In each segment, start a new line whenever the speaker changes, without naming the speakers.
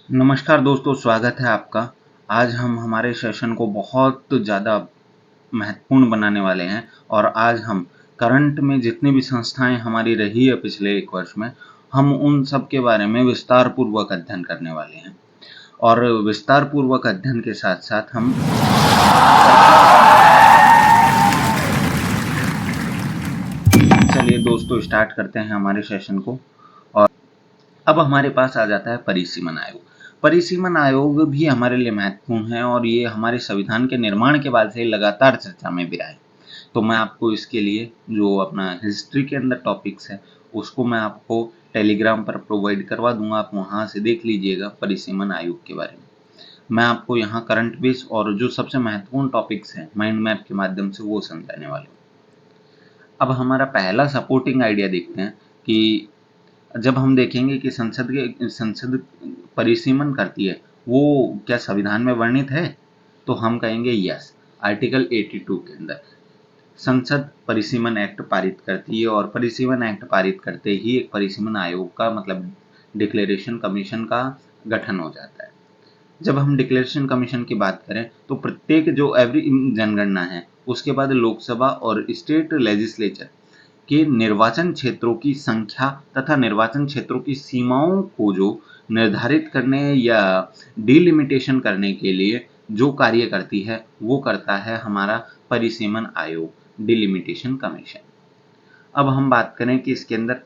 नमस्कार दोस्तों, स्वागत है आपका। आज हम हमारे सेशन को बहुत ज़्यादा महत्वपूर्ण बनाने वाले हैं और आज हम करंट में जितनी भी संस्थाएं हमारी रही है पिछले 1 वर्ष में, हम उन सब के बारे में विस्तार पूर्वक अध्ययन करने वाले हैं। और विस्तार पूर्वक अध्ययन के साथ-साथ हम चलिए दोस्तों स्टार्ट करते हैं हमारे सेशन को। और अब हमारे पास आ जाता है परिसीमन आयोग। परिसीमन आयोग भी हमारे लिए महत्वपूर्ण है और ये हमारे संविधान के निर्माण के बाद से लगातार चर्चा में भी रहा है। तो मैं आपको इसके लिए जो अपना हिस्ट्री के अंदर टॉपिक्स है उसको मैं आपको टेलीग्राम पर प्रोवाइड करवा दूंगा, आप वहां से देख लीजिएगा परिसीमन आयोग के बारे में। मैं आपको यहाँ करंट बेस और जो सबसे महत्वपूर्ण टॉपिक्स हैं माइंड मैप के माध्यम से वो समझाने वाले हूँ। अब हमारा पहला सपोर्टिंग आइडिया देखते हैं कि जब हम देखेंगे कि संसद परिसीमन करती है, वो क्या संविधान में वर्णित है? तो हम कहेंगे यस। आर्टिकल 82 के अंदर संसद परिसीमन एक्ट पारित करती है और परिसीमन एक्ट पारित करते ही एक परिसीमन आयोग का मतलब डिक्लेरेशन कमीशन का गठन हो जाता है। जब हम डिक्लेरेशन कमीशन की बात करें तो प्रत्येक जो एवरी जनगणना है उसके बाद लोकसभा और स्टेट लेजिस्लेचर के निर्वाचन क्षेत्रों की संख्या तथा निर्वाचन क्षेत्रों की सीमाओं को जो निर्धारित करने या डिलिमिटेशन करने के लिए जो कार्य करती है वो करता है हमारा परिसीमन आयोग, डिलिमिटेशन कमीशन। अब हम बात करें कि इसके अंदर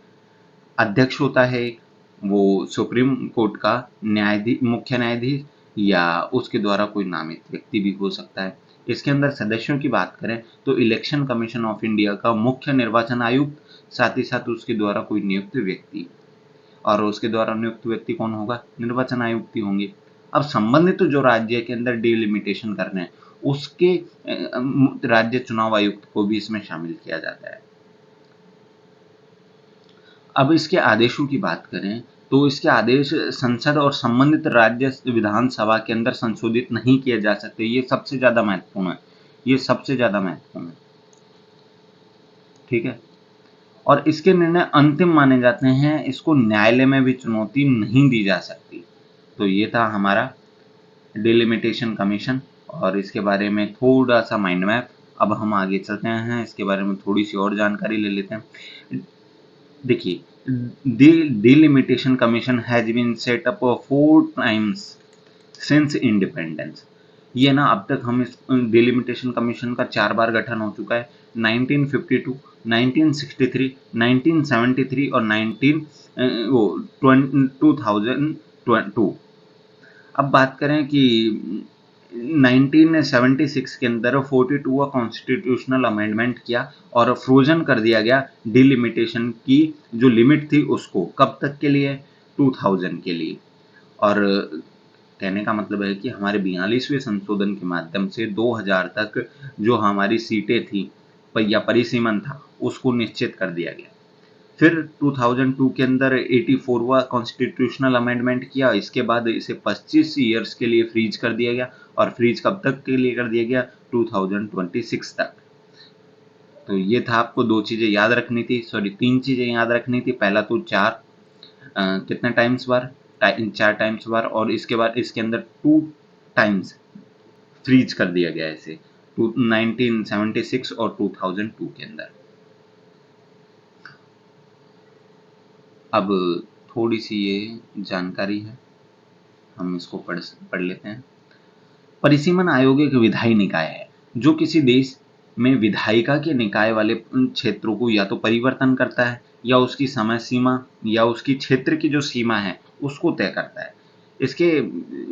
अध्यक्ष होता है एक, वो सुप्रीम कोर्ट का मुख्य न्यायाधीश या उसके द्वारा कोई नामित व्यक्ति भी हो सकता है। इसके अंदर सदस्यों की बात करें तो इलेक्शन कमीशन ऑफ इंडिया का मुख्य निर्वाचन आयुक्त, साथ ही साथ उसके द्वारा कोई नियुक्त व्यक्ति, और उसके द्वारा नियुक्त व्यक्ति कौन होगा? निर्वाचन आयुक्त ही होंगे। अब संबंधित जो राज्य के अंदर डिलिमिटेशन करने हैं उसके राज्य चुनाव आयुक्त को भी इसमें शामिल किया जाता है। अब इसके आदेशों की बात करें तो इसके आदेश संसद और संबंधित राज्य विधानसभा के अंदर संशोधित नहीं किए जा सकते। ये सबसे ज्यादा महत्वपूर्ण है, ये सबसे ज्यादा महत्वपूर्ण है। ठीक है, और इसके निर्णय अंतिम माने जाते हैं, इसको न्यायालय में भी चुनौती नहीं दी जा सकती। तो ये था हमारा डिलिमिटेशन कमीशन और इसके बारे में थोड़ा सा माइंड मैप। अब हम आगे चलते हैं, इसके बारे में थोड़ी सी और जानकारी ले लेते हैं। देखिए, delimitation commission has been set up 4 times since independence. ये ना अब तक हम इस डिलिमिटेशन कमीशन का 4 बार गठन हो चुका है, 1952, 1963, 1973 और 2002। अब बात करें कि 1976 के अंदर 42वां कॉन्स्टिट्यूशनल अमेंडमेंट किया और फ्रोजन कर दिया गया डिलिमिटेशन की जो लिमिट थी उसको, कब तक के लिए? 2000 के लिए। और कहने का मतलब है कि हमारे 42वें संशोधन के माध्यम से 2000 तक जो हमारी सीटें थी या परिसीमन था उसको निश्चित कर दिया गया। फिर 2002 के अंदर 84वां कॉन्स्टिट्यूशनल अमेंडमेंट किया, इसके बाद इसे 25 ईयर्स के लिए फ्रीज कर दिया गया। और फ्रीज कब तक के लिए कर दिया गया? 2026 तक। तो ये था, आपको 2 चीजें याद रखनी थी, सॉरी 3 चीजें याद रखनी थी। पहला तो 4 कितने टाइम्स बार? 4 टाइम्स बार, और इसके बाद इसके अंदर 2 टाइम्स फ्रीज कर दिया गया इसे 1976 और 2002 के अंदर। अब थोड़ी सी ये जानकारी है, हम इसको पढ़ लेते हैं। परिसीमन आयोग एक विधायी निकाय है जो किसी देश में विधायिका के निकाय वाले क्षेत्रों को या तो परिवर्तन करता है या उसकी समय सीमा या उसकी क्षेत्र की जो सीमा है उसको तय करता है। इसके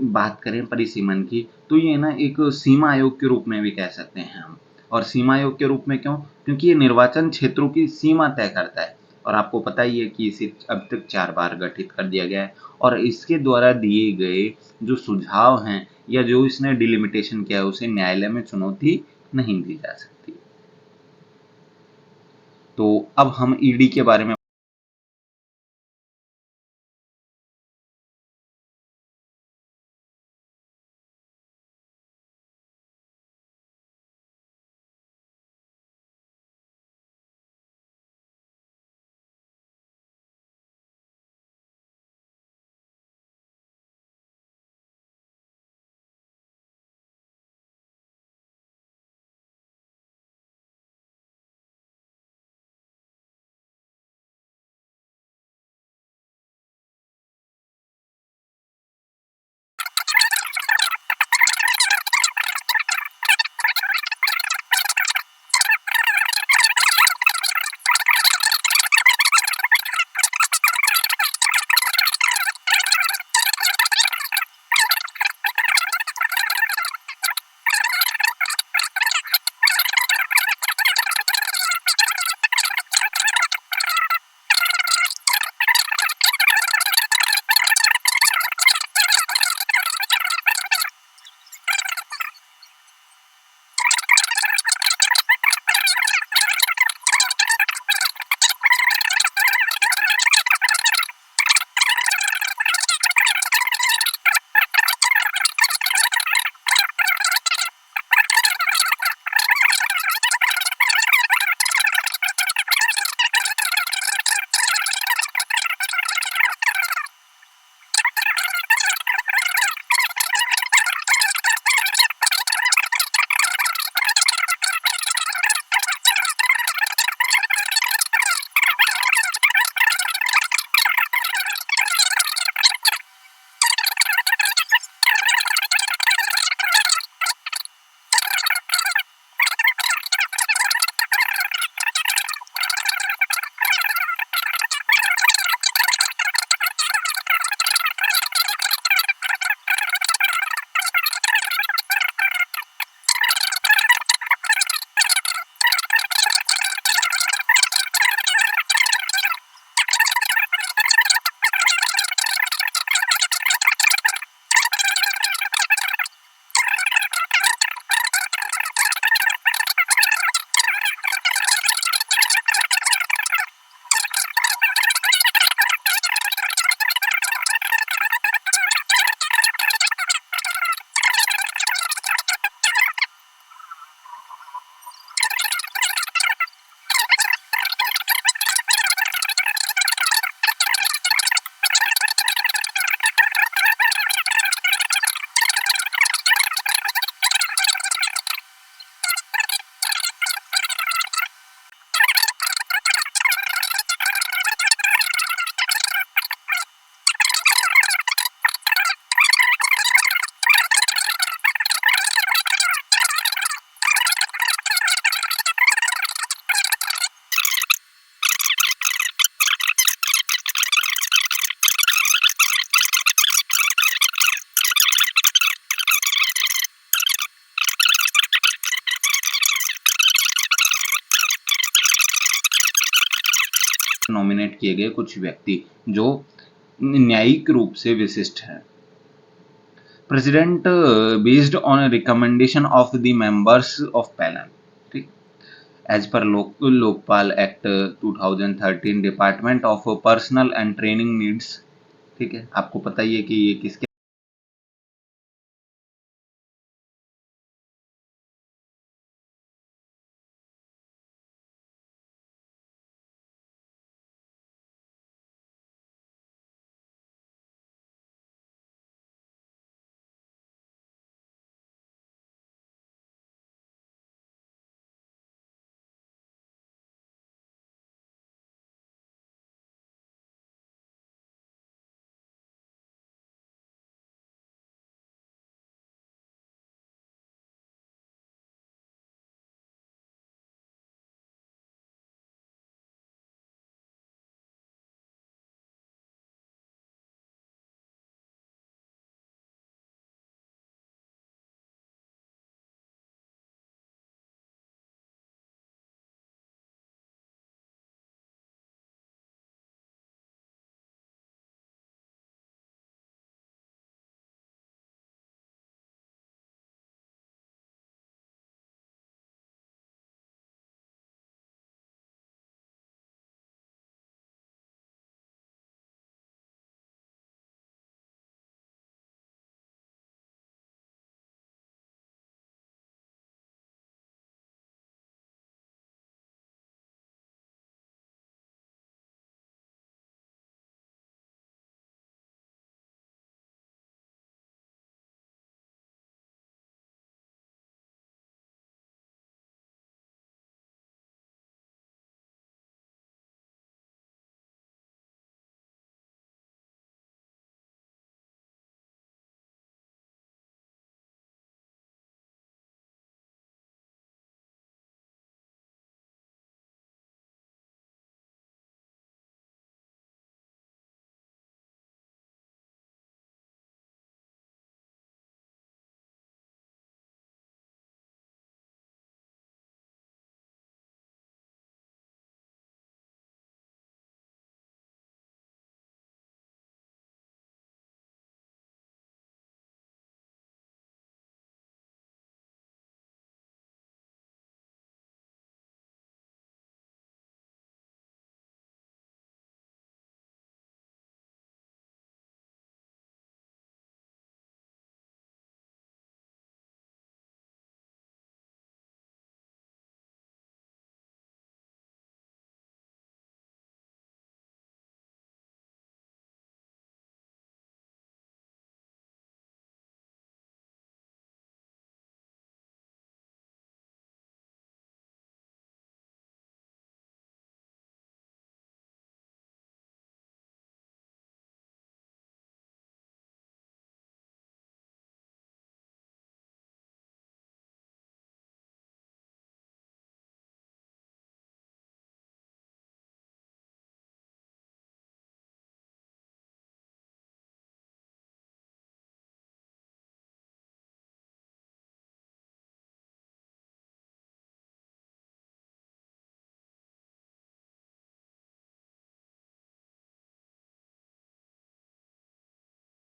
बात करें परिसीमन की तो ये ना एक सीमा आयोग के रूप में भी कह सकते हैं हम। और सीमा आयोग के रूप में क्यों? क्योंकि ये निर्वाचन क्षेत्रों की सीमा तय करता है और आपको पता ही है कि इसे अब तक 4 बार गठित कर दिया गया है और इसके द्वारा दिए गए जो सुझाव हैं या जो इसने डिलिमिटेशन किया है उसे न्यायालय में चुनौती नहीं दी जा सकती। तो अब हम ईडी के बारे में नॉमिनेट किए गए कुछ व्यक्ति जो न्यायिक रूप से विशिष्ट हैं। President based on recommendation of the members of panel, ठीक, एज पर Lokpal act 2013 department of personnel and training needs, ठीक है, आपको पता ही है कि ये किसके